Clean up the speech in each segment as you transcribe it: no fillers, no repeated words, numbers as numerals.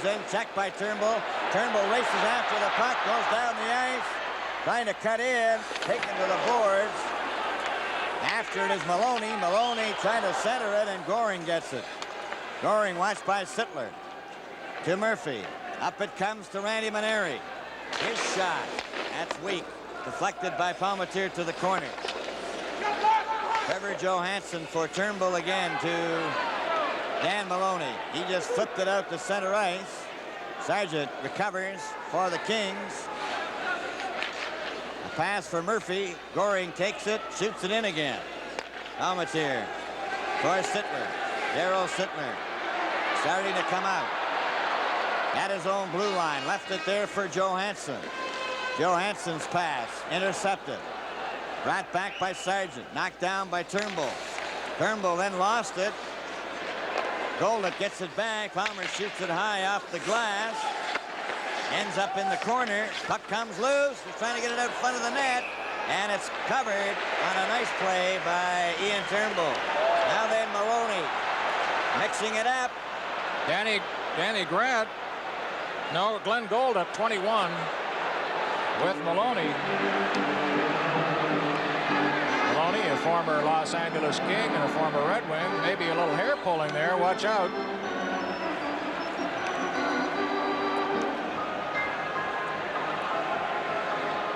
in, checked by Turnbull. Turnbull races after the puck, goes down the ice, trying to cut in, taken to the boards. After it is Maloney. Maloney trying to center it, and Goring gets it. Goring watched by Sittler. To Murphy. Up it comes to Randy Maneri. His shot. That's weak. Deflected by Palmateer to the corner. Trevor Johansson for Turnbull again to Dan Maloney. He just flipped it out to center ice. Sargent recovers for the Kings. A pass for Murphy. Goring takes it, shoots it in again. Palmateer for Sittler. Darryl Sittler starting to come out. At his own blue line. Left it there for Johansson. Johansson's pass intercepted. Brought back by Sargent. Knocked down by Turnbull. Turnbull then lost it. Goldick gets it back. Palmer shoots it high off the glass. Ends up in the corner. Puck comes loose. He's trying to get it out front of the net. And it's covered on a nice play by Ian Turnbull. Now then Maloney mixing it up. Danny Grant. No, Glenn Goldup, 21 with Maloney. Maloney, a former Los Angeles King and a former Red Wing. Maybe a little hair pulling there. Watch out.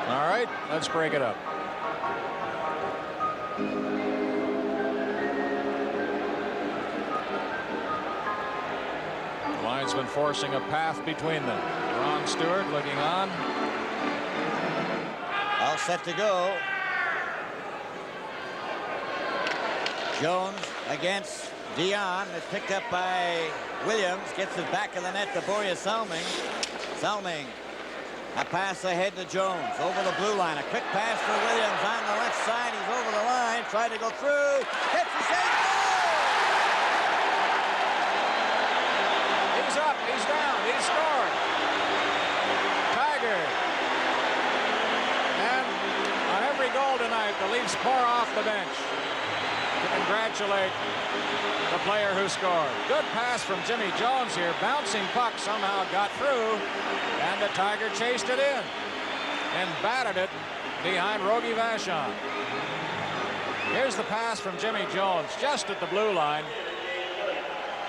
All right, let's break it up. The linesman forcing a path between them. Ron Stewart looking on. All set to go. Jones against Dion. It's picked up by Williams. Gets it back of the net to Borje Salming. Salming. A pass ahead to Jones. Over the blue line. A quick pass for Williams on the left side. He's over the line. Tried to go through. Hits the save. He's up. He's down. He's scored. Tiger. And on every goal tonight, the Leafs pour off the bench to congratulate the player who scored. Good pass from Jimmy Jones here. Bouncing puck somehow got through, and the Tiger chased it in and batted it behind Rogie Vachon. Here's the pass from Jimmy Jones just at the blue line.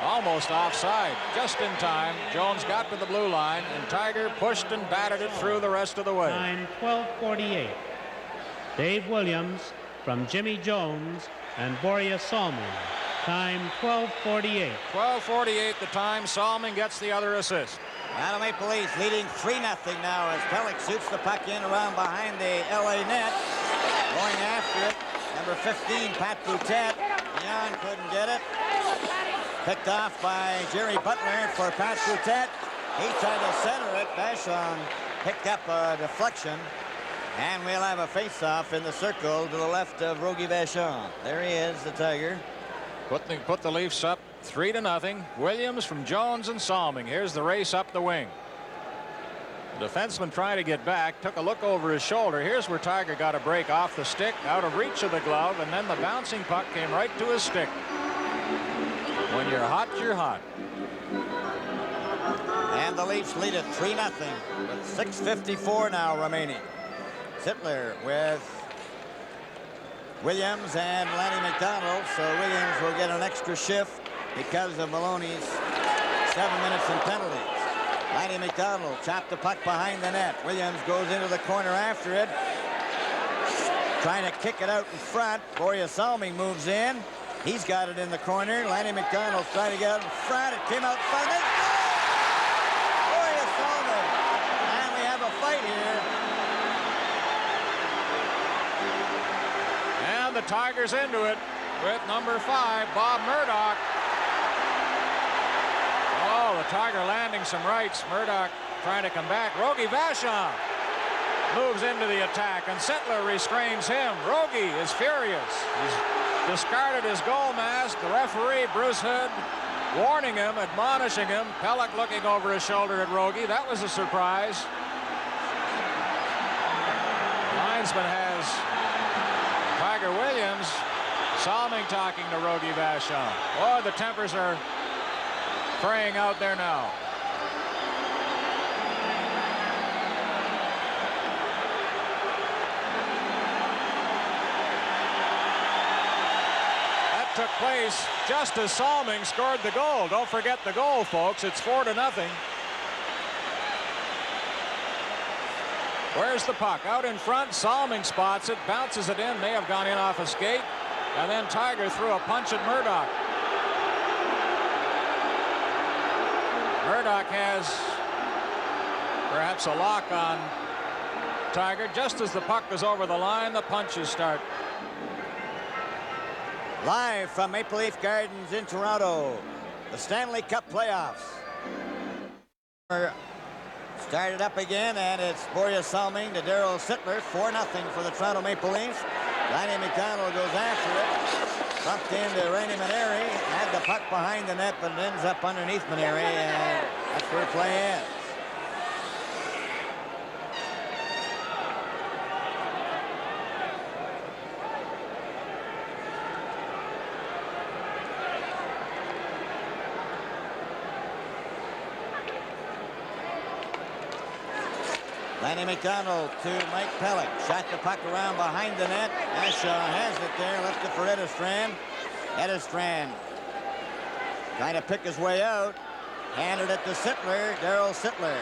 Almost offside. Just in time. Jones got to the blue line, and Tiger pushed and batted it through the rest of the way. Time 12:48. Dave Williams from Jimmy Jones and Borje Salming. Time 12:48. 12:48 the time. Salming gets the other assist. Toronto Maple Leafs leading 3-0 now as Pelech shoots the puck in around behind the LA net. Going after it, number 15, Pat Boutet. Leon couldn't get it. Picked off by Jerry Butler for Pat Boutet. He tried to center it. Vachon picked up a deflection. And we'll have a face-off in the circle to the left of Rogie Vachon. There he is, the Tiger. Put the Leafs up 3-0. Williams from Jones and Salming. Here's the race up the wing. The defenseman trying to get back. Took a look over his shoulder. Here's where Tiger got a break off the stick, out of reach of the glove, and then the bouncing puck came right to his stick. When you're hot, you're hot. And the Leafs lead it 3-0 with 6:54 now remaining. Sittler with Williams and Lanny McDonald. So Williams will get an extra shift because of Maloney's 7 minutes in penalties. Lanny McDonald chopped the puck behind the net. Williams goes into the corner after it. Trying to kick it out in front. Borje Salming moves in. He's got it in the corner. Lanny McDonald's trying to get out in front. It came out front. Borje Salming. And we have a fight here. And the Tigers into it with number 5, Bob Murdoch. Oh, the Tiger landing some rights. Murdoch trying to come back. Rogie Vachon moves into the attack, and Sittler restrains him. Rogie is furious. He's discarded his goal mask. The referee, Bruce Hood, warning him, admonishing him. Pelech looking over his shoulder at Rogie. That was a surprise. Linesman has Tiger Williams. Salming talking to Rogie Vachon. Oh, the tempers are fraying out there now. took place just as Salming scored the goal. Don't forget the goal, folks. It's 4-0. Where's the puck? Out in front. Salming spots it, bounces it in. May have gone in off a skate. And then Tiger threw a punch at Murdoch. Murdoch has perhaps a lock on Tiger. Just as the puck goes over the line, the punches start. Live from Maple Leaf Gardens in Toronto, the Stanley Cup playoffs. Started up again, and it's Borje Salming to Darryl Sittler. 4-0 for the Toronto Maple Leafs. Lanny McDonald goes after it. Bumped into Rainey Maneri. Had the puck behind the net, but it ends up underneath Maneri, and that's where play ends. Lanny McDonald to Mike Pelech. Shot the puck around behind the net. Ashaw has it there. Left it for Edestrand. Edestrand trying to pick his way out. Handed it to Sittler. Darryl Sittler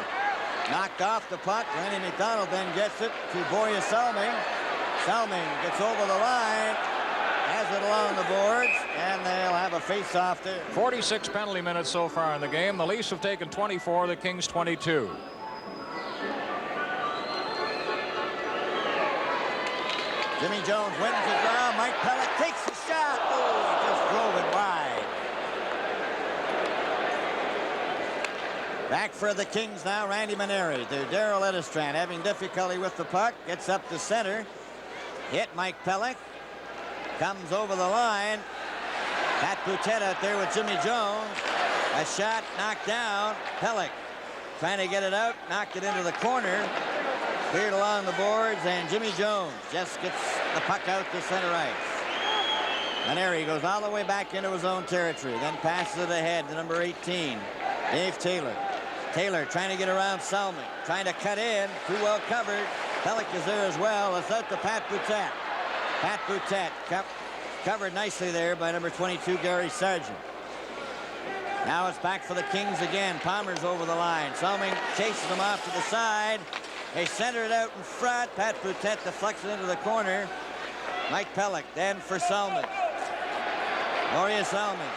knocked off the puck. Lanny McDonald then gets it to Borje Salming. Salming gets over the line. Has it along the boards. And they'll have a face-off there. 46 penalty minutes so far in the game. The Leafs have taken 24. The Kings 22. Jimmy Jones wins the draw. Mike Pelech takes the shot. Oh, he just drove it wide. Back for the Kings now. Randy Maneri to Darryl Edestrand, having difficulty with the puck. Gets up to center. Hit Mike Pelech. Comes over the line. Pat Boutet out there with Jimmy Jones. A shot knocked down. Pelech trying to get it out. Knocked it into the corner. Cleared along the boards, and Jimmy Jones just gets the puck out to center ice. Maneri goes all the way back into his own territory, then passes it ahead to number 18, Dave Taylor. Taylor trying to get around Salming, trying to cut in, too well covered. Pelech is there as well. It's out to Pat Boutet. Pat Boutet covered nicely there by number 22, Gary Sargent. Now it's back for the Kings again. Palmer's over the line. Salming chases him off to the side. They center it out in front. Pat Boutet deflects it into the corner. Mike Pelech then for Salming. Borje Salming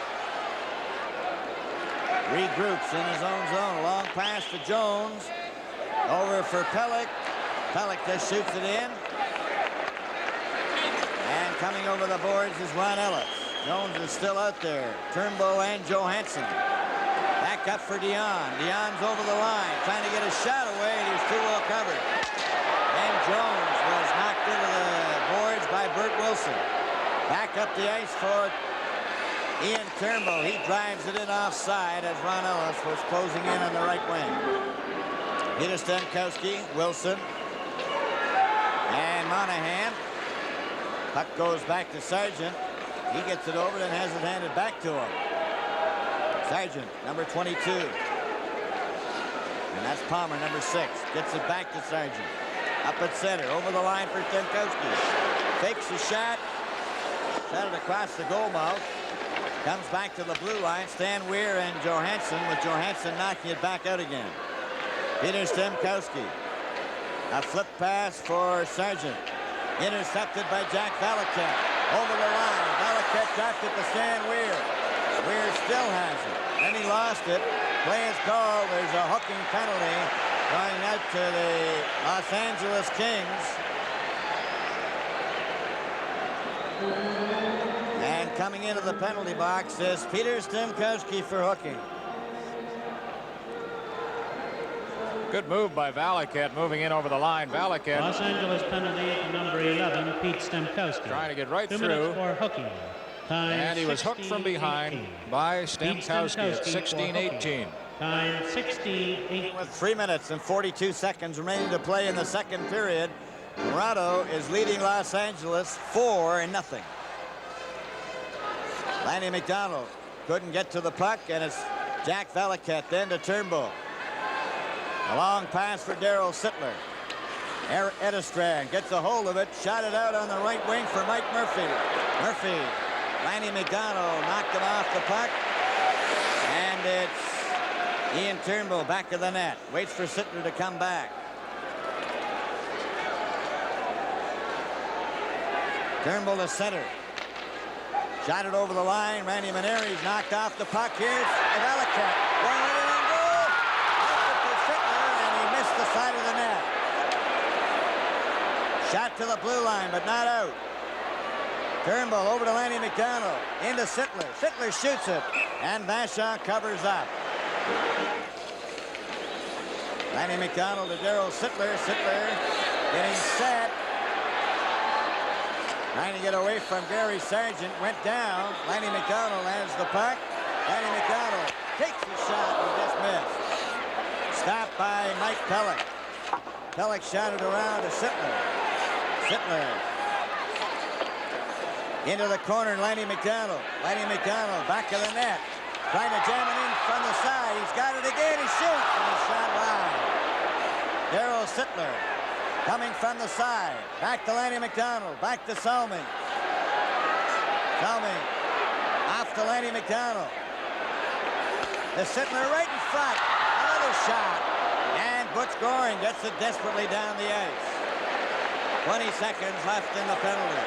regroups in his own zone. A long pass to Jones. Over for Pelech. Pelech just shoots it in. And coming over the boards is Ron Ellis. Jones is still out there. Turnbow and Johansson. Back up for Dion. Dion's over the line, trying to get a shot away, and he's too well covered. And Jones was knocked into the boards by Bert Wilson. Back up the ice for Ian Turnbow. He drives it in offside as Ron Ellis was closing in on the right wing. Peter Stemkowski, Wilson, and Monahan. Puck goes back to Sargent. He gets it over and has it handed back to him. Sargent, number 22. And that's Palmer, number 6. Gets it back to Sargent. Up at center, over the line for Stemkowski. Fakes the shot. Shot it across the goal mouth. Comes back to the blue line. Stan Weir and Johansson, with Johansson knocking it back out again. Peter Stemkowski. A flip pass for Sargent. Intercepted by Jack Valaket. Over the line. Valaket dropped it to Stan Weir. Weir still has it. Then he lost it. Play is called. There's a hooking penalty going out to the Los Angeles Kings. And coming into the penalty box is Peter Stemkowski for hooking. Good move by Valaket, moving in over the line. Valaket. Los Angeles penalty to number 11, Pete Stemkowski. Trying to get right 2 through. minutes for hooking. Time And he was hooked from behind by Stemkowski at 16-18. Time 16-18. With 3 minutes and 42 seconds remaining to play in the second period, Toronto is leading Los Angeles 4-0. Lanny McDonald couldn't get to the puck, and it's Jack Valaket then to Turnbull. A long pass for Darryl Sittler. Edestrand gets a hold of it, shot it out on the right wing for Mike Murphy. Murphy Lanny McDonald knocked him off the puck. And it's Ian Turnbull back of the net. Waits for Sittler to come back. Turnbull to center. Shot it over the line. Randy Maneri's knocked off the puck. Here's Valiquette. Going in on goal. Up it to Sittler, and he missed the side of the net. Shot to the blue line, but not out. Turnbull over to Lanny McDonald. Into Sittler. Sittler shoots it, and Vachon covers up. Lanny McDonald to Darryl Sittler. Sittler getting set. Trying to get away from Gary Sargent. Went down. Lanny McDonald has the puck. Lanny McDonald takes the shot and just missed. Stopped by Mike Pelech. Pelech shot it around to Sittler. Sittler into the corner. Lanny McDonald. Lanny McDonald back of the net. Trying to jam it in from the side. He's got it again. He shoots. And he shot wide. Darryl Sittler coming from the side. Back to Lanny McDonald. Back to Salming. Salming off to Lanny McDonald. The Sittler right in front. Another shot. And Butch Goring gets it desperately down the ice. 20 seconds left in the penalty.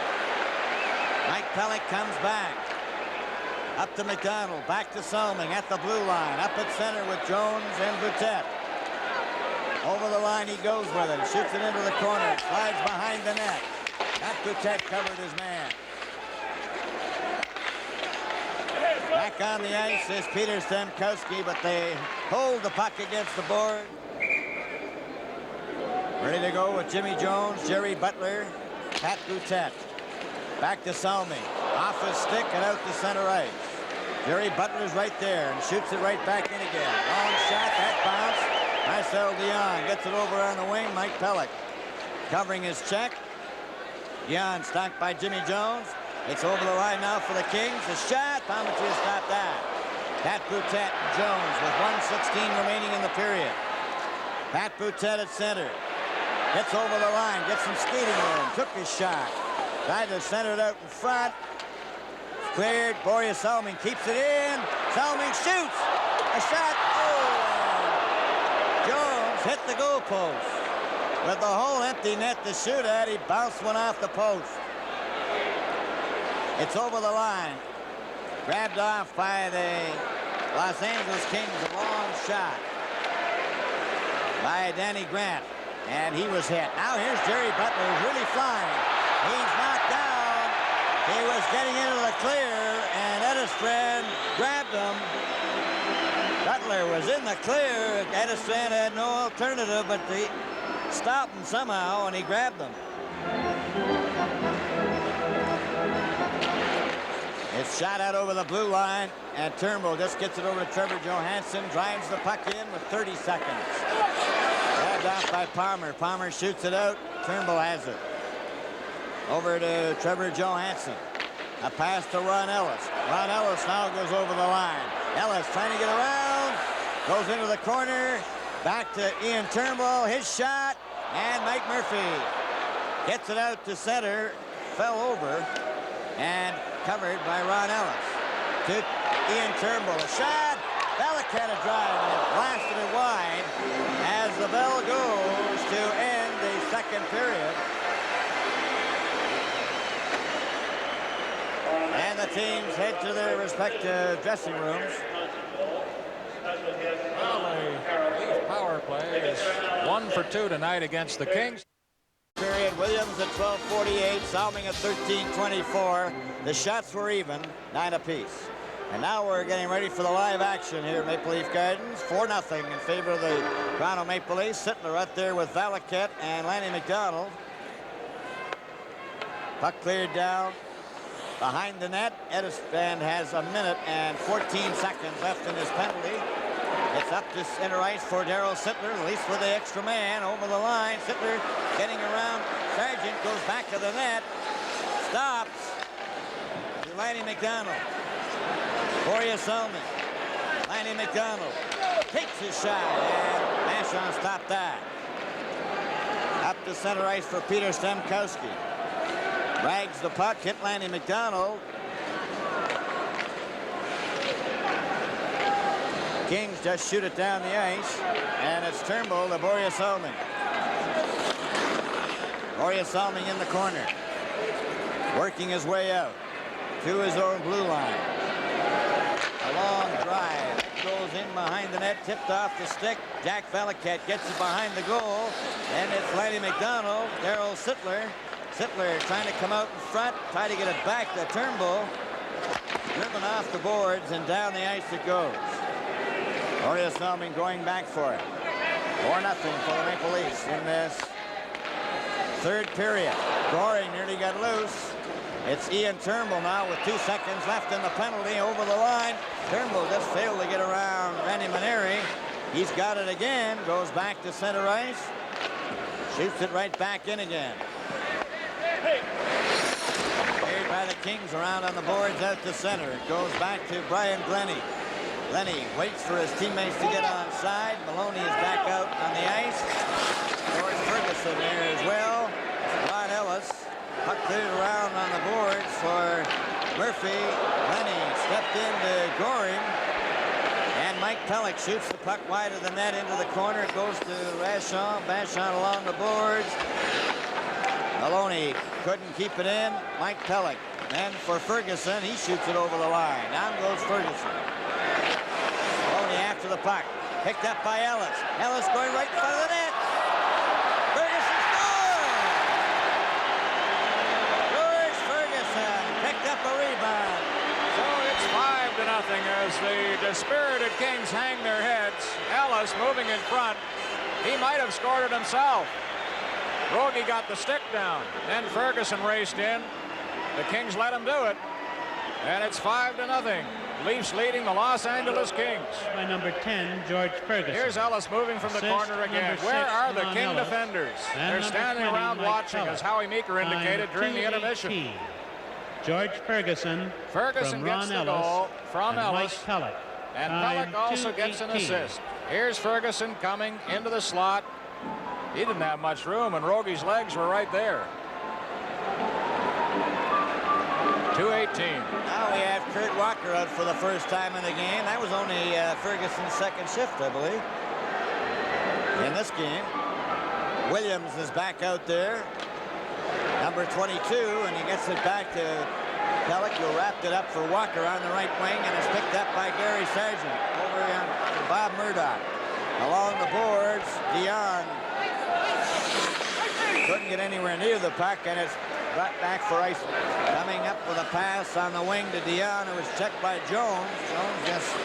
Mike Pelech comes back. Up to McDonald. Back to Salming at the blue line. Up at center with Jones and Boutet. Over the line he goes with it. Shoots it into the corner. Slides behind the net. That Boutet covered his man. Back on the ice is Peter Stemkowski, but they hold the puck against the board. Ready to go with Jimmy Jones, Jerry Butler, Pat Boutet. Back to Salming. Off his stick and out to center ice. Jerry Butler's right there and shoots it right back in again. Long shot, that bounce. Marcel Dion gets it over on the wing. Mike Pelech covering his check. Dion stopped by Jimmy Jones. It's over the line now for the Kings. The shot. Palmateer stopped that. Pat Boutet and Jones with 1:16 remaining in the period. Pat Boutet at center. Gets over the line. Gets some skating in. Took his shot. Tried to center it out in front. Cleared. Boreas Salming keeps it in. Salming shoots. A shot. Oh! Jones hit the goalpost. With the whole empty net to shoot at, he bounced one off the post. It's over the line. Grabbed off by the Los Angeles Kings. A long shot by Danny Grant. And he was hit. Now here's Jerry Butler, who's really flying. He's knocked down. He was getting into the clear, and Edistran grabbed him. Butler was in the clear. Edistran had no alternative but to stop him somehow, and he grabbed him. It's shot out over the blue line, and Turnbull just gets it over to Trevor Johansson, drives the puck in with 30 seconds. Grabbed off by Palmer. Palmer shoots it out. Turnbull has it. Over to Trevor Johansson. A pass to Ron Ellis. Ron Ellis now goes over the line. Ellis trying to get around. Goes into the corner. Back to Ian Turnbull. His shot. And Mike Murphy gets it out to center. Fell over. And covered by Ron Ellis. To Ian Turnbull. A shot. Valiquette a drive. And it blasted it wide as the bell goes to end the second period. And the teams head to their respective dressing rooms. Well, the Leaf power play is 1 for 2 tonight against the Kings. Period. Williams at 12:48, Salming at 13:24. The shots were even, 9 apiece. And now we're getting ready for the live action here at Maple Leaf Gardens. 4-0 in favor of the Toronto Maple Leafs. Sittler right there with Valiquette and Lanny McDonald. Puck cleared down behind the net. Edistran has a minute and 14 seconds left in his penalty. It's up to center ice for Darryl Sittler, at least with the extra man over the line. Sittler getting around. Sargent goes back to the net. Stops. To Lanny McDonald. Boreas Salming. Lanny McDonald takes his shot, and Vachon stopped that. Up to center ice for Peter Stemkowski. Drags the puck, hit Lanny McDonald. Kings just shoot it down the ice, and it's Turnbull to Borje Salming. Borje Salming in the corner, working his way out to his own blue line. A long drive. It goes in behind the net, tipped off the stick. Jack Valiquette gets it behind the goal, and it's Lanny McDonald. Darryl Sittler. Sittler trying to come out in front, try to get it back to Turnbull. Driven off the boards, and down the ice it goes. Borje Salming going back for it. 4-0 for the Maple Leafs in this third period. Goring nearly got loose. It's Ian Turnbull now with 2 seconds left in the penalty over the line. Turnbull just failed to get around Randy Maneri. He's got it again. Goes back to center ice. Shoots it right back in again. Carried by the Kings around on the boards out to center. It goes back to Brian Glennie. Glennie waits for his teammates to get on side. Maloney is back out on the ice. George Ferguson there as well. Ron Ellis. Puck cleared around on the boards for Murphy. Lenny stepped into Goring. And Mike Pelech shoots the puck wide of the net into the corner. It goes to Vachon. Vachon along the boards. Maloney couldn't keep it in. Mike Pelech. And for Ferguson, he shoots it over the line. Down goes Ferguson. Maloney after the puck. Picked up by Ellis. Ellis going right in front of the net. Ferguson scores! George Ferguson picked up a rebound. So it's 5-0 as the dispirited Kings hang their heads. Ellis moving in front. He might have scored it himself. Rogie got the stick down. Then Ferguson raced in. The Kings let him do it. And it's 5-0. Leafs leading the Los Angeles Kings. By number 10, George Ferguson. Here's Ellis moving from the Assist corner again. number Where 6, are the Ron King Ellis. defenders? And They're number standing 20, around Mike watching, Pelech. as Howie Meeker indicated Time during the intermission. 2:18. George Ferguson. Ferguson from gets Ron the goal Ellis from and Ellis. Mike Pelech. And Time Pelech also gets an 2:18. assist. Here's Ferguson coming into the slot. He didn't have much room, and Rogie's legs were right there. 2:18. Now we have Kurt Walker out for the first time in the game. That was only Ferguson's second shift, I believe, in this game. Williams is back out there, number 22, and he gets it back to Pelech, who wrapped it up for Walker on the right wing, and it's picked up by Gary Sargent over on Bob Murdoch. Along the boards, Dion couldn't get anywhere near the puck, and it's brought back for Iceland. Coming up with a pass on the wing to Dion, who was checked by Jones. Jones just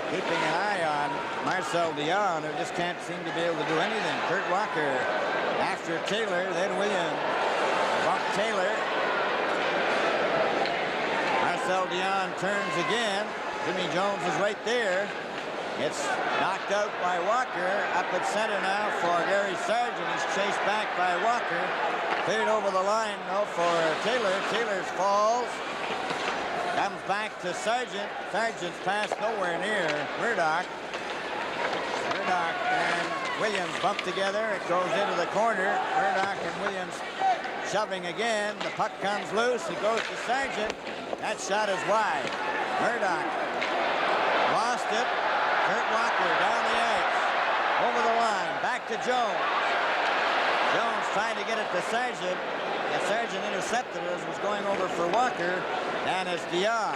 keeping an eye on Marcel Dion, who just can't seem to be able to do anything. Kurt Walker after Taylor, then Williams. Bump Taylor. Marcel Dion turns again. Jimmy Jones is right there. It's knocked out by Walker. Up at center now for Gary Sargent. He's chased back by Walker. Cleared over the line though for Taylor. Taylor falls. Comes back to Sargent. Sargent's pass nowhere near Murdoch. Murdoch and Williams bump together. It goes into the corner. Murdoch and Williams shoving again. The puck comes loose. It goes to Sargent. That shot is wide. Murdoch lost it. Kurt Walker down the ice. Over the line. Back to Jones. Jones trying to get it to Sargent. And Sargent intercepted it as it was going over for Walker. And it's Dion.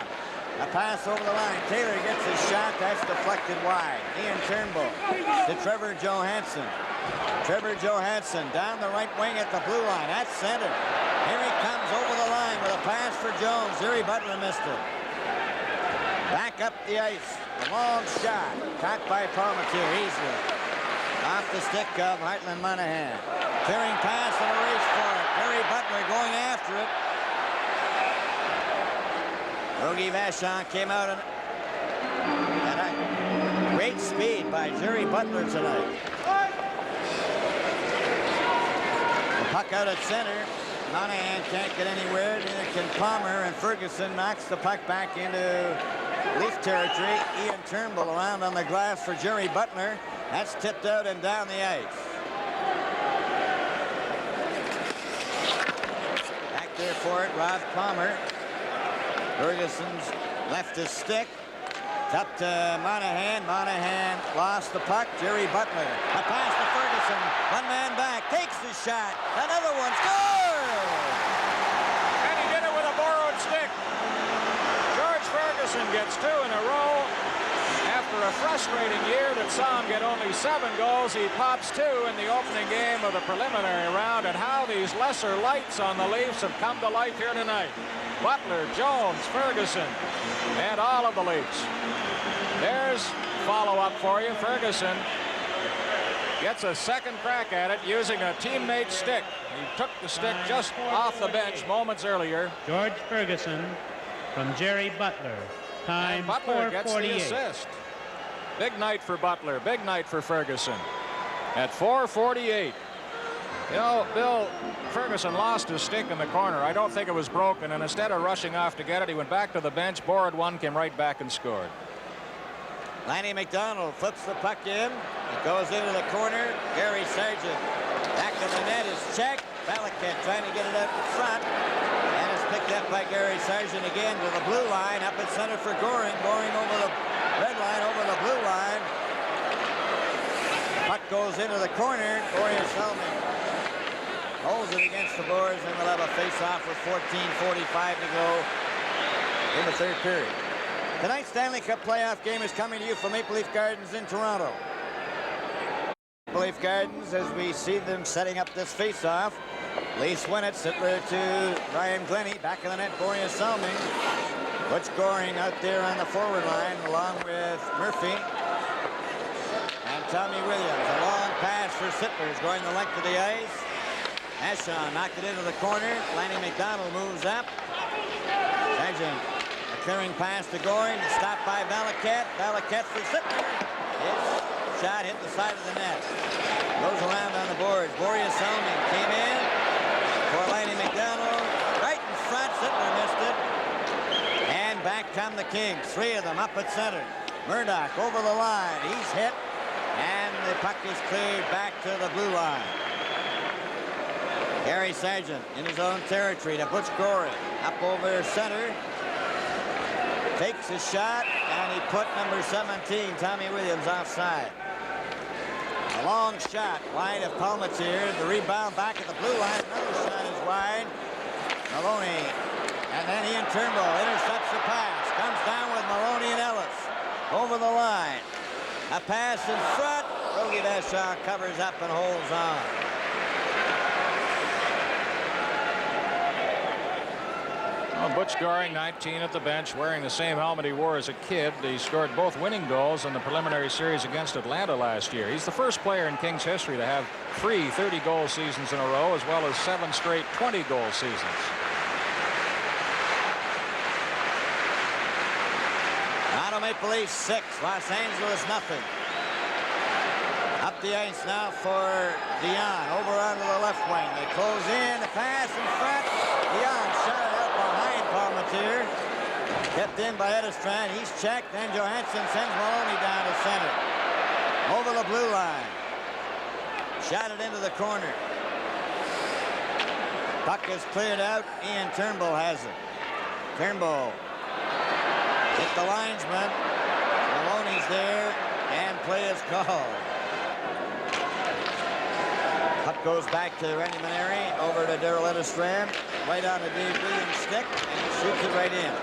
A pass over the line. Taylor gets his shot. That's deflected wide. Ian Turnbull to Trevor Johansson. Trevor Johansson down the right wing at the blue line. At center. Here he comes over the line with a pass for Jones. Jerry Butler missed it. Back up the ice. A long shot. Caught by Palmateer easily. Off the stick of Heartland Monahan. Clearing pass and a race for it. Jerry Butler going after it. Rogie Vachon came out and great speed by Jerry Butler tonight. The puck out at center. Monahan can't get anywhere. Neither can Palmer, and Ferguson knocks the puck back into Leaf territory. Ian Turnbull around on the glass for Jerry Butler. That's tipped out and down the ice. Back there for it, Rod Palmer. Ferguson's left his stick. It's up to Monahan. Monahan lost the puck. Jerry Butler. A pass to Ferguson. One man back. Takes the shot. Another one. Scores! And he did it with a borrowed stick. George Ferguson gets 2 in a row. After a frustrating year that saw him get only 7 goals, he pops 2 in the opening game of the preliminary round. And how these lesser lights on the Leafs have come to life here tonight. Butler, Jones, Ferguson, and all of the Leafs. There's follow-up for you. Ferguson gets a second crack at it using a teammate's stick. He took the stick just off the bench moments earlier. George Ferguson from Jerry Butler. Time And Butler gets the 4:48. assist. Big night for Butler. Big night for Ferguson. At 4:48. You know, Bill, Ferguson lost his stick in the corner. I don't think it was broken, and instead of rushing off to get it, he went back to the bench, borrowed one, came right back and scored. Lanny McDonald flips the puck in. It goes into the corner. Gary Sargent back in the net is checked. Balaket trying to get it out in front. And it's picked up by Gary Sargent again to the blue line. Up at center for Goring. Goring over the red line, over the blue line. Puck goes into the corner. Boreas Selmy holds it against the boards, and we'll have a face-off with 14:45 to go in the third period. Tonight's Stanley Cup playoff game is coming to you from Maple Leaf Gardens in Toronto. Maple Leaf Gardens, as we see them setting up this face-off. Leafs win it. Sittler to Ryan Glennie. Back in the net, Boreas Selmy. Butch Goring out there on the forward line, along with Murphy. And Tommy Williams. A long pass for Sittler. He's going the length of the ice. Ashon knocked it into the corner. Lanny McDonald moves up. Sargent, a clearing pass to Goring. Stopped by Balaket. Balaket for Sittler. His shot hit the side of the net. Goes around on the boards. Boreas Selmy came in for Lanny McDonald. Right in front. Sittler missed it. And back come the Kings. 3 of them up at center. Murdoch over the line. He's hit. And the puck is cleared back to the blue line. Gary Sargent in his own territory to Butch Goring. Up over center. Takes a shot, and he put number 17, Tommy Williams, offside. A long shot wide of Palmateer. The rebound back at the blue line. Another shot is wide. Maloney. And then Ian Turnbull intercepts the pass. Comes down with Maloney and Ellis. Over the line. A pass in front. Rogie Vachon covers up and holds on. Well, Butch Goring, 19 at the bench, wearing the same helmet he wore as a kid. He scored both winning goals in the preliminary series against Atlanta last year. He's the first player in Kings history to have 3 30-goal seasons in a row, as well as 7 straight 20-goal seasons. Toronto Maple Leafs 6, Los Angeles nothing. Up the ice now for Dion, over onto the left wing. They close in, a pass in front. Dion shot it out behind Palmateer. Kept in by Edestrand. He's checked, and Johansson sends Maloney down to center. Over the blue line. Shot it into the corner. Puck is cleared out. Ian Turnbull has it. Turnbull hit the linesman. Maloney's there, and play is called. Puck goes back to Randy Maneri, over to Darryl Edestrand, right on the Dave Williams stick, and he shoots it right in.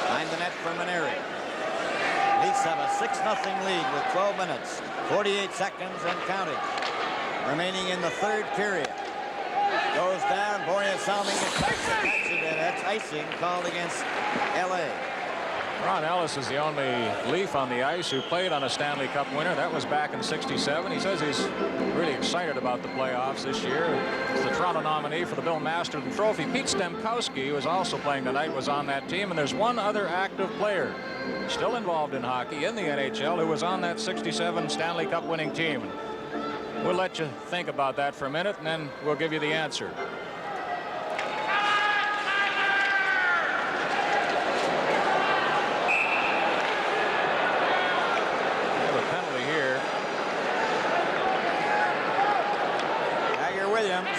Behind the net for Maneri. Leafs have a 6-0 lead with 12 minutes, 48 seconds and counting. Remaining in the third period. Goes down, Boreas Selmy gets touched it, and that's icing called against L.A. Ron Ellis is the only Leaf on the ice who played on a Stanley Cup winner. That was back in '67. He says he's really excited about the playoffs this year. He's the Toronto nominee for the Bill Masterton Trophy. Pete Stemkowski, who is also playing tonight, was on that team. And there's one other active player still involved in hockey in the NHL who was on that '67 Stanley Cup winning team. We'll let you think about that for a minute, and then we'll give you the answer.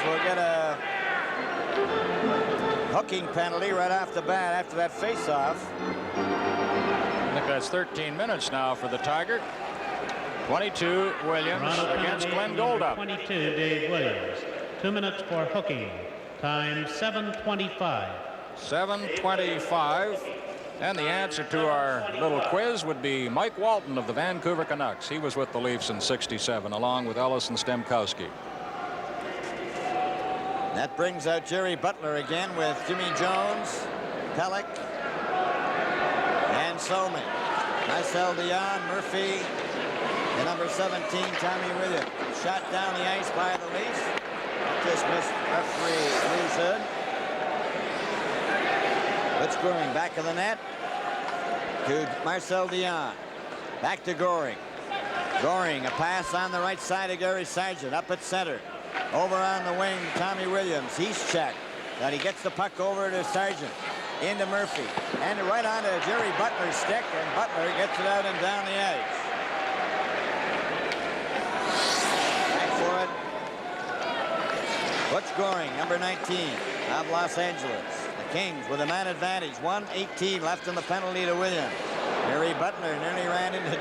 Will get a hooking penalty right off the bat after that face-off. I think that's 13 minutes now for the Tiger. 22 Williams Toronto against penalty, Glenn number Goldup. 22 Dave Williams. 2 minutes for hooking. Time 7:25. 7:25. And the answer to our little quiz would be Mike Walton of the Vancouver Canucks. He was with the Leafs in '67 along with Ellis and Stemkowski. That brings out Jerry Butler again with Jimmy Jones, Pelech, and Soman. Marcel Dion, Murphy, and number 17, Tommy Williams. Shot down the ice by the Leafs. Just missed referee Lou's Hood. Butch Goring back of the net to Marcel Dion. Back to Goring. Goring, a pass on the right side of Gary Sargent. Up at center. Over on the wing, Tommy Williams. He's checked. But he gets the puck over to Sargent. Into Murphy. And right onto Jerry Butler's stick. And Butler gets it out and down the ice. Back for it. Butch Goring, number 19 of Los Angeles. The Kings with a man advantage. 1:18 left in the penalty to Williams. Jerry Butler nearly ran into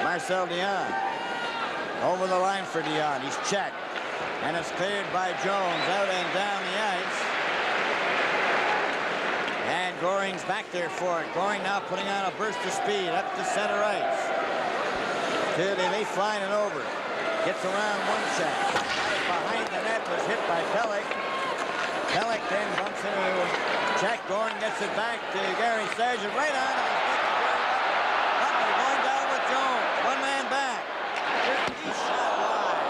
Marcel Dion. Over the line for Dion. He's checked. And it's cleared by Jones out and down the ice. And Goring's back there for it. Goring now putting on a burst of speed up to center ice. To the leaf line and over. Gets around one check. Behind the net was hit by Pelech. Pelech then bumps into check. Goring gets it back to Gary Sargent. Right on to the stick of Jerry Butler. Butler going down with Jones. One man back. He shot wide.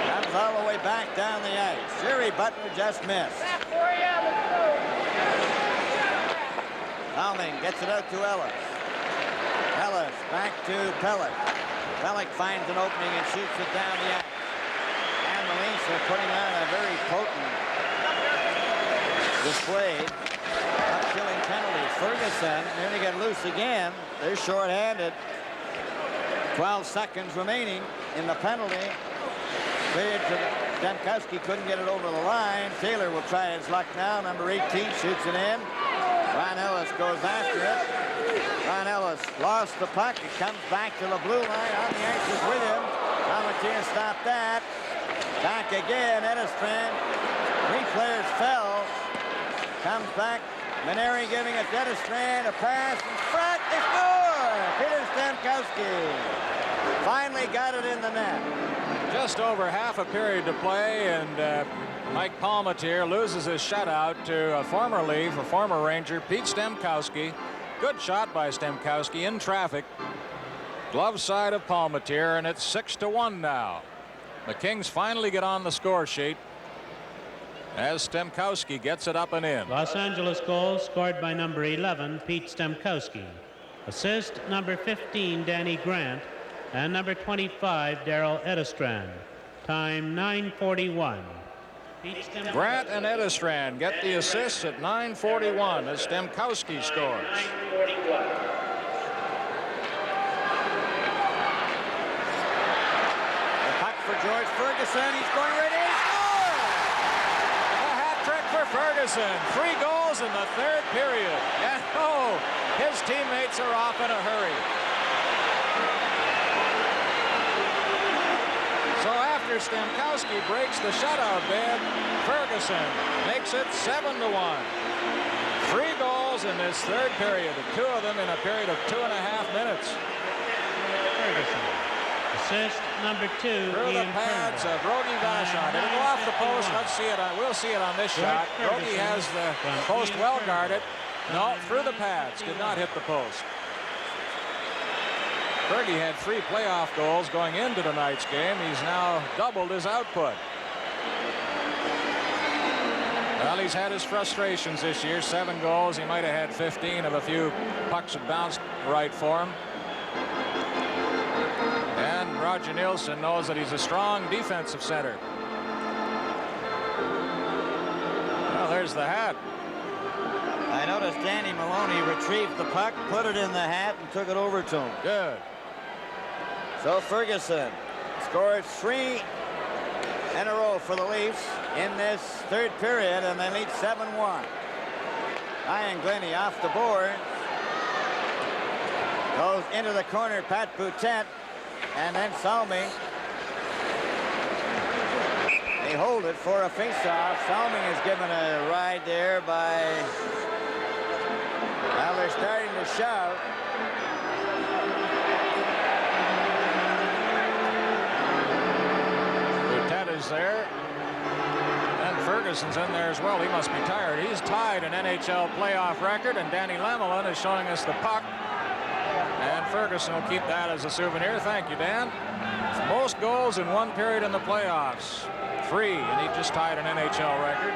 Comes all the way back down the ice. Jerry Butler just missed. Alming gets it out to Ellis. Ellis back to Pelech. Pelech finds an opening and shoots it down the ice. And the Leafs are putting on a very potent display of killing penalties. Ferguson nearly got loose again. They're short-handed. 12 seconds remaining in the penalty. Cleared to Stemkowski, couldn't get it over the line. Taylor will try his luck now. Number 18 shoots it in. Ron Ellis goes after it. Ron Ellis lost the puck. It comes back to the blue line. On the ice is Williams. Palmateer stopped that. Back again. Edistran. 3 players fell. Comes back. Maneri giving it to Edistran. A pass in front. They score! Peter Stemkowski finally got it in the net. Just over half a period to play, and Mike Palmateer loses his shutout to a former Leaf, a former Ranger, Pete Stemkowski. Good shot by Stemkowski in traffic. Glove side of Palmateer, and it's 6-1 now. The Kings finally get on the score sheet as Stemkowski gets it up and in. Los Angeles goal scored by number 11, Pete Stemkowski. Assist number 15, Danny Grant. And number 25, Daryl Edistran. Time 9:41. Grant and Edistran get the assists at 9:41 as Stemkowski scores. The puck for George Ferguson. He's going right in. Score! A hat trick for Ferguson. 3 goals in the 3rd period. And oh, his teammates are off in a hurry. So after Stemkowski breaks the shutout bid, Ferguson makes it 7-1. 3 goals in this 3rd period, 2 of them in a period of 2.5 minutes. Ferguson. Assist number 2, Through the Ian pads Turnbull. of Rogie Vachon. It'll go off the post. Let's see it. We'll see it on this shot. Rogie has the post well guarded. No, through the pads. Did not hit the post. Fergie had 3 playoff goals going into tonight's game. He's now doubled his output. Well, he's had his frustrations this year. 7 goals. He might have had 15 if a few pucks had bounced right for him. And Roger Nielsen knows that he's a strong defensive center. Well, there's the hat. I noticed Danny Maloney retrieved the puck, put it in the hat, and took it over to him. Good. So Ferguson scored 3 in a row for the Leafs in this 3rd period, and they lead 7-1. Ryan Glennie off the board. Goes into the corner, Pat Boutet, and then Salmi. They hold it for a face-off. Salmi is given a ride there by... Well, they're starting to shout. Boutet is there. And Ferguson's in there as well. He must be tired. He's tied an NHL playoff record, and Danny Lemelin is showing us the puck. And Ferguson will keep that as a souvenir. Thank you, Dan. It's most goals in one period in the playoffs. 3, and he just tied an NHL record.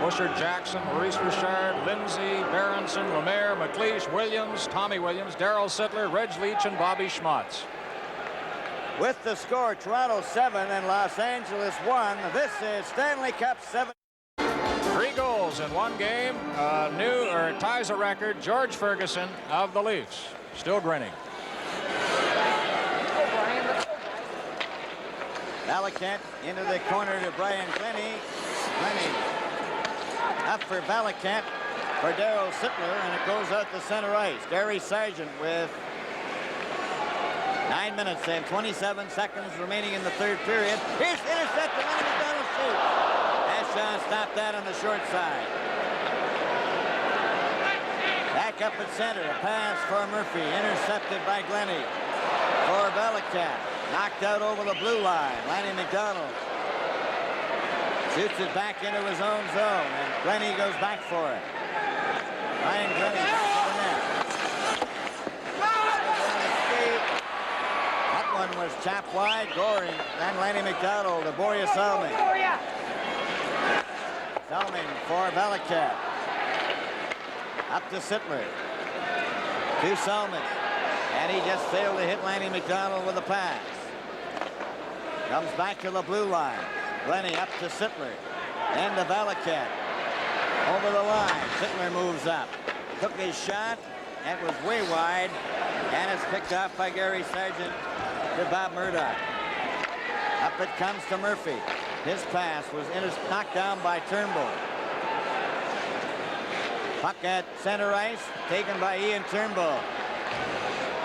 Busher, Jackson, Maurice Richard, Lindsay, Berenson, Lemaire, McLeish, Williams, Tommy Williams, Darryl Sittler, Reg Leach, and Bobby Schmutz. With the score, Toronto 7 and Los Angeles 1. This is Stanley Cup 7. 3 goals in one game. Ties a record. George Ferguson of the Leafs. Still grinning. Balicant into the corner to Brian Glennie. Glennie up for Balicant for Darryl Sittler, and it goes out to center ice. Gary Sargent with 9 minutes and 27 seconds remaining in the third period. Here's intercepted. Lenny McDonald shoots. Ashon stopped that on the short side. Back up at center. A pass for Murphy. Intercepted by Glennie for Balicant. Knocked out over the blue line. Lanny McDonald shoots it back into his own zone, and Glennie goes back for it. Ryan Glennie back to the net. That one was chopped wide. Goring. Then Lanny McDonald to Borja Salming. Salming for Balicant. Up to Sittler. To Salming. And he just failed to hit Lanny McDonald with a pass. Comes back to the blue line. Glennie up to Sittler. Then to Balicant. Over the line. Sittler moves up. Took his shot. That was way wide. And it's picked off by Gary Sargent to Bob Murdoch. Up it comes to Murphy. His pass was knocked down by Turnbull. Puck at center ice. Taken by Ian Turnbull.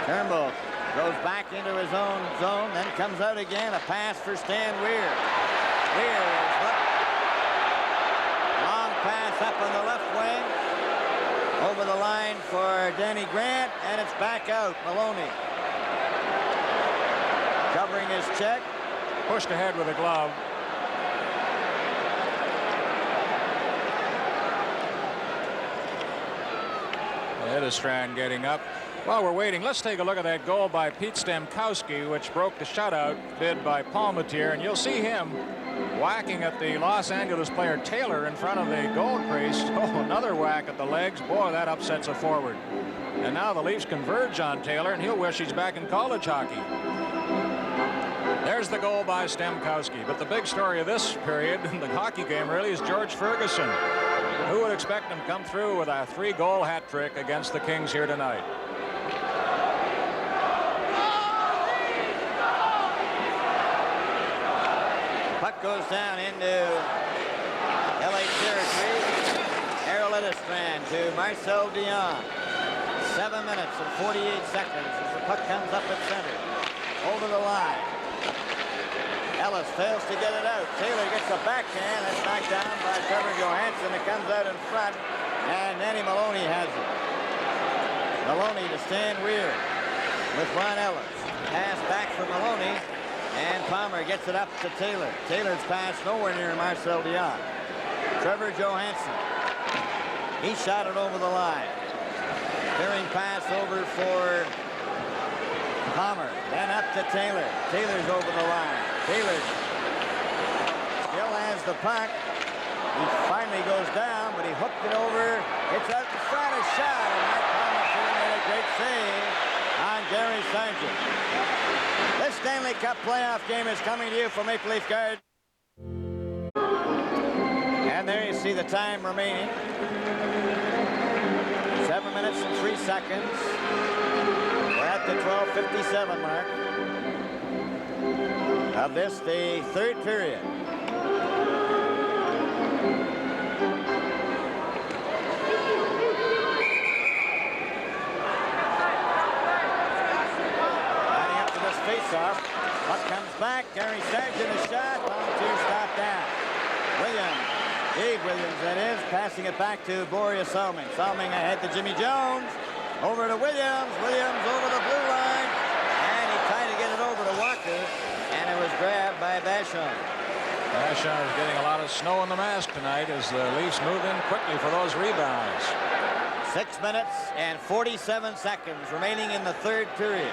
Turnbull goes back into his own zone, then comes out again. A pass for Stan Weir. Weir is hooked. Long pass up on the left wing. Over the line for Danny Grant, and it's back out. Maloney covering his check. Pushed ahead with a glove. Edestrand getting up. While we're waiting, let's take a look at that goal by Pete Stemkowski, which broke the shutout bid by Palmateer, and you'll see him whacking at the Los Angeles player Taylor in front of the goal crease. Oh, another whack at the legs. Boy, that upsets a forward. And now the Leafs converge on Taylor, and he'll wish he's back in college hockey. There's the goal by Stemkowski. But the big story of this period in the hockey game really is George Ferguson. Who would expect him to come through with a 3-goal hat trick against the Kings here tonight? Puck goes down into LA territory. Harold Edestrand to Marcel Dion. 7 minutes and 48 seconds as the puck comes up at center. Over the line. Ellis fails to get it out. Taylor gets a backhand. That's knocked down by Trevor Johansson. It comes out in front, and Danny Maloney has it. Maloney to Stan Weir with Ron Ellis. Pass back for Maloney, and Palmer gets it up to Taylor. Taylor's pass nowhere near Marcel Dion. Trevor Johansson. He shot it over the line. Clearing pass over for Palmer. Then up to Taylor. Taylor's over the line. Taylor still has the puck. He finally goes down, but he hooked it over. It's out in front, a shot, and Mike Palmer made a great save on Gary Sargent. This Stanley Cup playoff game is coming to you from Maple Leaf Gardens. And there you see the time remaining. 7 minutes and 3 seconds. We're at the 12:57 mark of this, the third period. faceoff. Puck comes back. Gary Sargent a shot. Volunteers stop down. Williams, Dave Williams that is, passing it back to Boreas Salming. Salming ahead to Jimmy Jones. Over to Williams. Williams over the blue line. And he tried to get it over to Walker. And it was grabbed by Vachon. Vachon is getting a lot of snow on the mask tonight as the Leafs move in quickly for those rebounds. 6 minutes and 47 seconds remaining in the third period.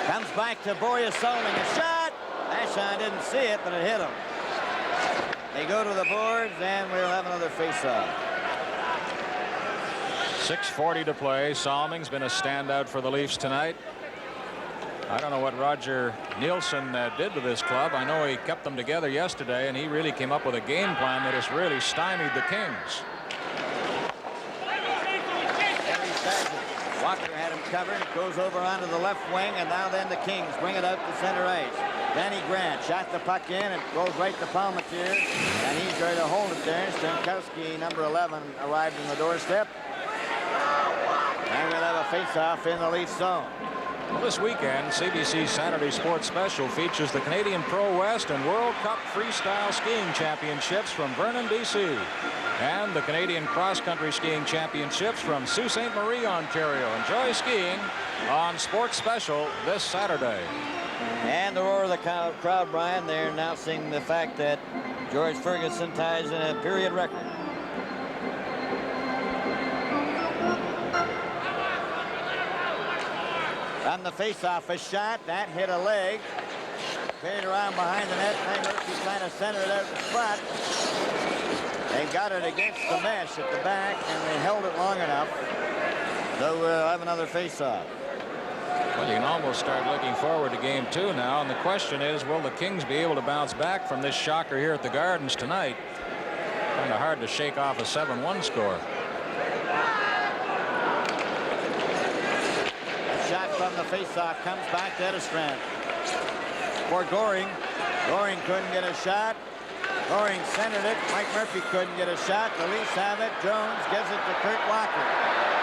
Comes back to Boreas Salming. A shot. Vachon didn't see it, but it hit him. They go to the boards, and we'll have another face-off. 6:40 to play. Salming's been a standout for the Leafs tonight. I don't know what Roger Nielsen did to this club. I know he kept them together yesterday, and he really came up with a game plan that has really stymied the Kings. Walker had him covered. It goes over onto the left wing, and now then the Kings bring it out to center ice. Danny Grant shot the puck in. It goes right to Palmateer, and he's ready to hold it there. Stankowski, number 11, arrived in the doorstep. And we'll have a face-off in the Leafs zone. Well, this weekend, CBC's Saturday Sports Special features the Canadian Pro West and World Cup Freestyle Skiing Championships from Vernon, BC, and the Canadian Cross Country Skiing Championships from Sault Ste. Marie, Ontario. Enjoy skiing on Sports Special this Saturday. And the roar of the crowd, Brian, they're announcing the fact that George Ferguson ties in a period record. On the face-off, a shot that hit a leg. Carried around behind the net. Murphy trying to center it out in front. They got it against the mesh at the back, and they held it long enough. So we'll have another face-off. Well, you can almost start looking forward to game 2 now, and the question is, will the Kings be able to bounce back from this shocker here at the Gardens tonight? Kind of hard to shake off a 7-1 score. Shot from the faceoff comes back to Edestrand. For Goring. Goring couldn't get a shot. Goring centered it. Mike Murphy couldn't get a shot. The Leafs have it. Jones gives it to Kurt Walker.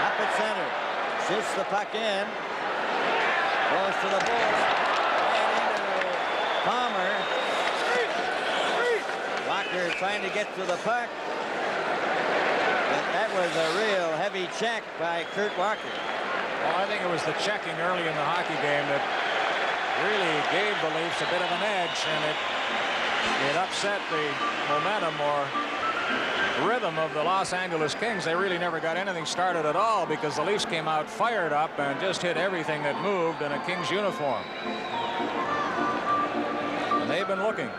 Up at center. Shoots the puck in. Goes to the board. And into Palmer. Walker trying to get to the puck. But that was a real heavy check by Kurt Walker. Well, I think it was the checking early in the hockey game that really gave the Leafs a bit of an edge, and it upset the momentum or rhythm of the Los Angeles Kings. They really never got anything started at all because the Leafs came out fired up and just hit everything that moved in a Kings uniform. And they've been looking.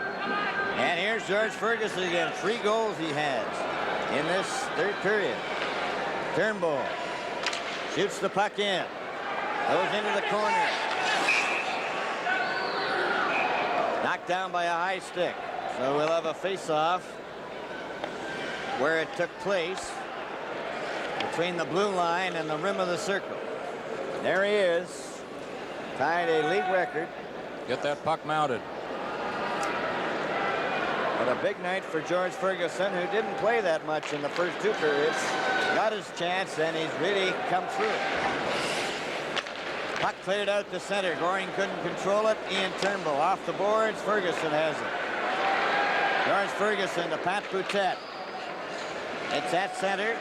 And here's George Ferguson again. 3 goals he has in this third period. Turnbull shoots the puck in. Goes into the corner. Knocked down by a high stick. So we'll have a face-off where it took place between the blue line and the rim of the circle. There he is. Tied a league record. Get that puck mounted. But a big night for George Ferguson, who didn't play that much in the first 2 periods. Got his chance, and he's really come through. Puck cleared out to center. Goring couldn't control it. Ian Turnbull off the boards. Ferguson has it. George Ferguson to Pat Boutet. It's at center.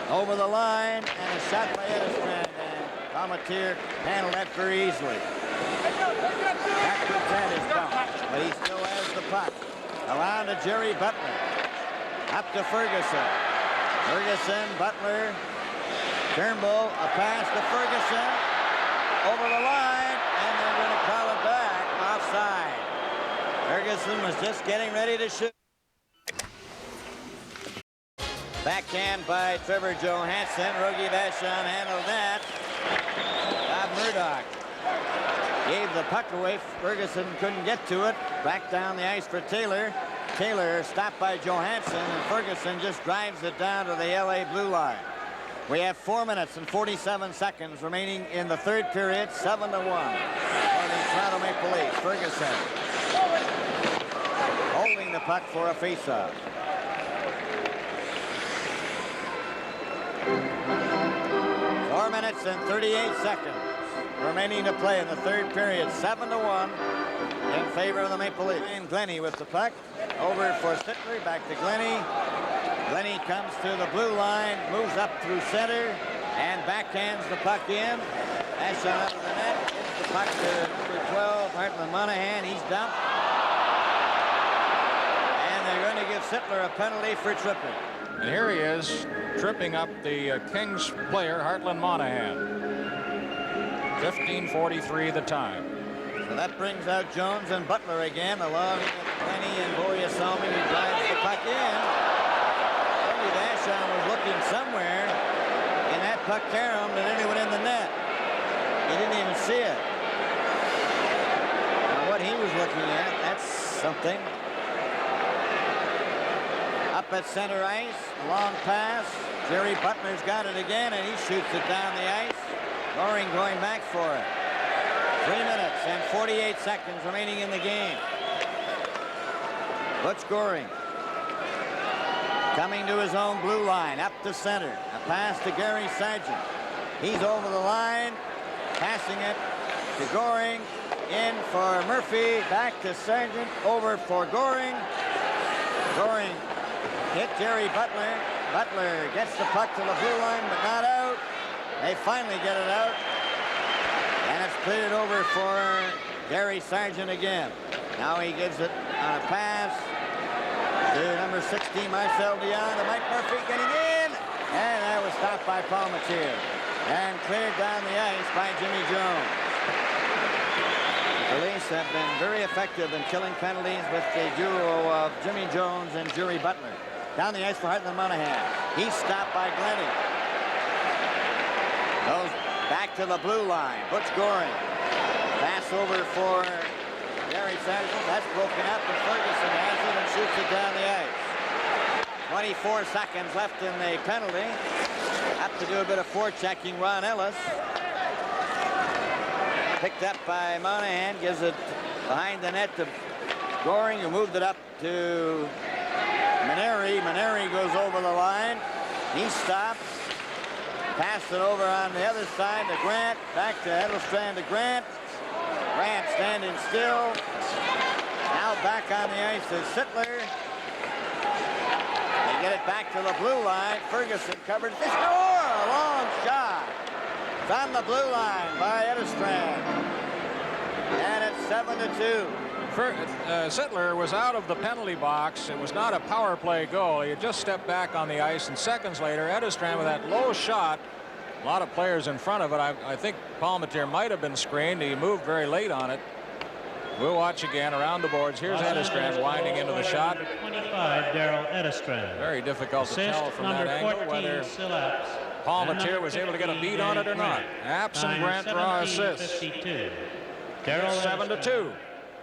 Over the line, and a shot by Edestrand. And Palmateer handled that very easily. Pat Boutet is down, but he still has the puck. Around to Jerry Butler. Up to Ferguson. Ferguson, Butler, Turnbull, a pass to Ferguson. Over the line, and they're going to call it back. Offside. Ferguson was just getting ready to shoot. Backhand by Trevor Johansson. Rogie Vachon handled that. Bob Murdoch gave the puck away. Ferguson couldn't get to it. Back down the ice for Taylor. Taylor stopped by Johansson, and Ferguson just drives it down to the LA blue line. We have 4 minutes and 47 seconds remaining in the third period. 7-1 for the Toronto Maple Leafs. Ferguson holding the puck for a faceoff. and 38 seconds remaining to play in the third period. 7-1 in favor of the Maple Leafs. And Glennie with the puck. Over for Sittler. Back to Glennie. Glennie comes to the blue line. Moves up through center. And backhands the puck in. That's out of the net. Gives the puck to number 12, Heartland Monahan. He's dumped. And they're going to give Sittler a penalty for tripping. And here he is, tripping up the Kings player, Heartland Monahan. 15:43 the time. So that brings out Jones and Butler again, along with Glennie and Boria-Salming, who drives the puck in. Randy Vachon was looking somewhere in that puck carom that anyone in the net. He didn't even see it. Now what he was looking at, that's something. Up at center ice, a long pass. Jerry Butler's got it again, and he shoots it down the ice. Goring going back for it. 3 minutes and 48 seconds remaining in the game. Butch Goring coming to his own blue line, up to center. A pass to Gary Sargent. He's over the line, passing it to Goring. In for Murphy, back to Sargent, over for Goring. Goring hit Jerry Butler. Butler gets the puck to the blue line, but not out. They finally get it out. And it's cleared over for Gary Sargent again. Now he gives it on a pass to number 16, Marcel Dion, to Mike Murphy getting in. And that was stopped by Palmateer. And cleared down the ice by Jimmy Jones. The Leafs have been very effective in killing penalties with the duo of Jimmy Jones and Jerry Butler. Down the ice for Heartland Monahan. He's stopped by Glennie. Goes back to the blue line. Butch Goring. Pass over for Gary Sargent. That's broken up, and Ferguson has it and shoots it down the ice. 24 seconds left in the penalty. Have to do a bit of forechecking. Ron Ellis. Picked up by Monahan. Gives it behind the net to Goring, who moved it up to Maneri. Maneri goes over the line. He stops. Pass it over on the other side to Grant. Back to Edelstrand to Grant. Grant standing still. Now back on the ice is Sittler. They get it back to the blue line. Ferguson covered. They score! A long shot. It's on the blue line by Edelstrand. And it's 7-2. Sittler was out of the penalty box. It was not a power play goal. He had just stepped back on the ice, and seconds later, Edelstrand with that low shot. A lot of players in front of it. I think Palmateer might have been screened. He moved very late on it. We'll watch again around the boards. Here's Edelstrand winding into the shot. Number 25, Daryl Edelstrand. Very difficult to tell from that angle whether Palmateer was able to get a beat on it or not. Apps and Grant draw assists. 7-2.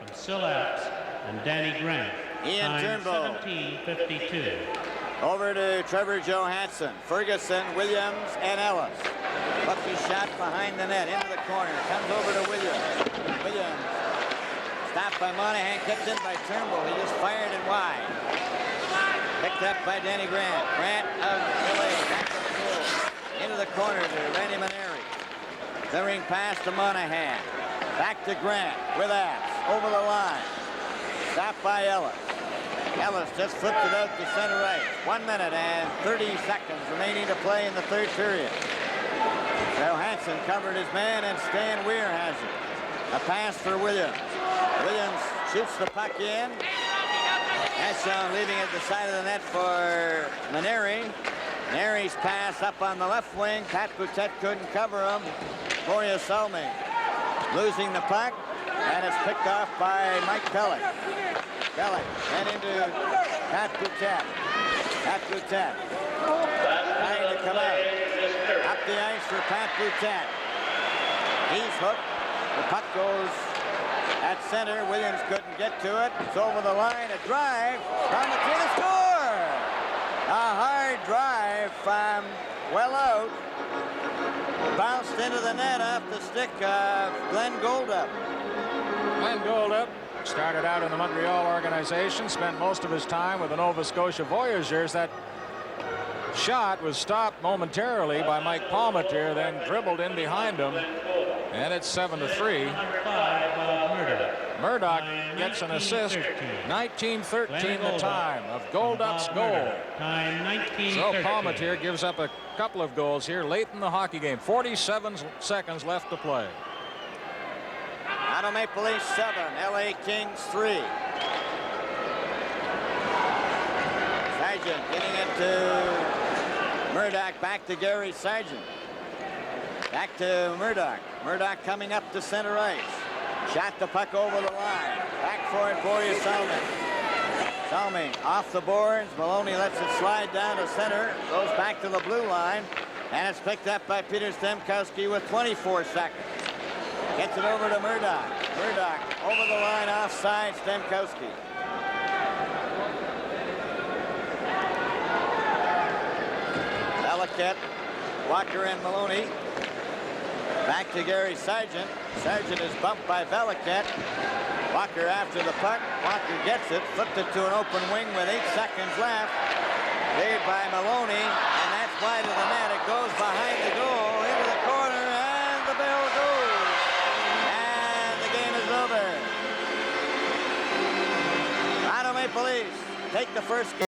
From Sillaps and Danny Grant. Ian Turnbull. 17:52. Over to Trevor Johansson, Ferguson, Williams, and Ellis. Bucky shot behind the net into the corner. Comes over to Williams. Williams stopped by Monahan, kept in by Turnbull. He just fired it wide. Picked up by Danny Grant. Grant of Philly, back to the goal. Into the corner to Randy Maneri. Clearing pass to Monahan. Back to Grant with Apps. Over the line. Stopped by Ellis. Ellis just flipped it out to center ice. 1 minute and 30 seconds remaining to play in the third period. Johansson covered his man, and Stan Weir has it. A pass for Williams. Williams shoots the puck in. Vachon leaving at the side of the net for Maneri. Maneri's pass up on the left wing. Pat Boutet couldn't cover him. Boria-Salming losing the puck, and it's picked off by Mike Pellick. Pellick then into Pat Boutet. Pat Boutet trying to come out. Up the ice for Pat Boutet. He's hooked. The puck goes at center. Williams couldn't get to it. It's over the line. A drive from the team to score. A hard drive from well out. Bounced into the net off the stick of Glenn Goldup. Glenn Goldup started out in the Montreal organization, spent most of his time with the Nova Scotia Voyageurs. That shot was stopped momentarily by Mike Palmateer, then dribbled in behind him, and it's 7-3. Number 5, Bob Murdoch. Murdoch gets an assist. 19-13 the time of Goldup's goal. Time 19-13. So Palmateer gives up a couple of goals here late in the hockey game. 47 seconds left to play. Toronto Maple Leafs 7, LA Kings 3. Sargent getting it to Murdoch, back to Gary Sargent. Back to Murdoch. Murdoch coming up to center ice. Shot the puck over the line. Back for it, Boris Salming. Salming off the boards. Maloney lets it slide down to center. Goes back to the blue line. And it's picked up by Peter Stemkowski with 24 seconds. Gets it over to Murdoch. Murdoch over the line offside. Stemkowski. Valiquette, Walker and Maloney. Back to Gary Sargent. Sargent is bumped by Valiquette. Walker after the puck. Walker gets it. Flipped it to an open wing with 8 seconds left. Cleared by Maloney. And that's wide of the net. It goes behind the goal into the corner. And the bell goes. And the game is over. Toronto Maple Leafs take the first game.